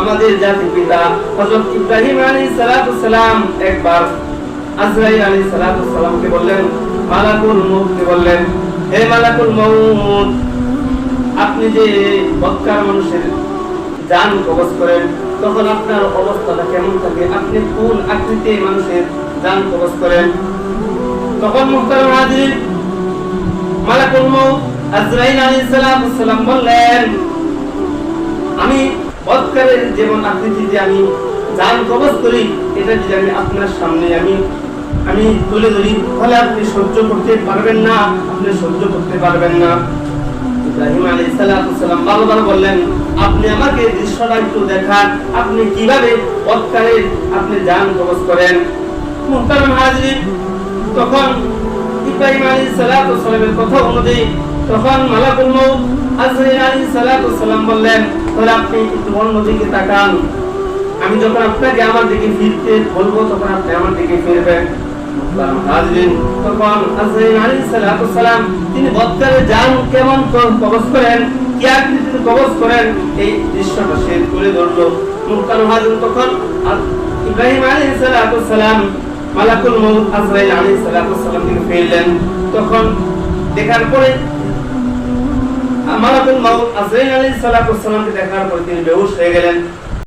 আমাদের জাতির পিতা হযরত ইব্রাহিম আলাইহিস সালাতু সালাম একবার আজরাইল আলাইহিস সালাতু সালামকে বললেন, মালাকুল মউতকে বললেন, হে মালাকুল মউত, আপনি যে মক্কার মানুষের জান কবজ করেন তখন আপনার অবস্থাটা কেমন থাকে, আপনি কোন আকৃতিতে মানুষের জান কবজ করেন? তখন মুহতারাম হাজির মালাকুল মউত আজরাইল আলাইহিস সালাতু সালাম বললেন, আমি মক্কারের যেমন আকৃতিতে আমি জান কবজ করি, এটা যদি আমি আপনার সামনে আমি তুলে ধরি তাহলে আপনি সহ্য করতে পারবেন না, আপনি সহ্য করতে পারবেন না। ইব্রাহিম আলাইহিস সালাতু সালাম বারবার বললেন, আপনি আমাকে দৃশ্যটা একটু দেখান, আপনি কিভাবে মক্কারের আপনি জান কবজ করেন। মুহতারাম হাজির, তখন ইব্রাহিম আলাইহিস সালাতু সালামের কথা অনুযায়ী তখন মালাকুল মউত আজরাইল আলাইহিস সালাতু সালাম বললেন, তাহলে আপনি একটু অন্যদিকে তাকান, আমি যখন আপনাকে আমার দিকে ফিরতে বলবো তখন আপনি আমার দিকে ফিরবেন। মুহতারাম হাজিরিন, তখন আজরাইল আলাইহিস সালাতু সালাম তিনি মক্কারের জান কেমন কবজ করেন, কি আকৃতিতে কবজ করেন, এই দৃশ্যটা সে তুলে ধরলো। মুহতারাম হাজিরিন, তখন ইব্রাহিম আলাইহিস সালাতু সালাম মালাকুল মউত আজরাইল আলাইহিস সালাতু সালাম দিকে ফিরলেন। তখন দেখার পরে মালাকুল মউত আজরাইল আলাইহিস সালাতু সালামকে দেখার পরে তিনি বেহুশ হয়ে গেলেন।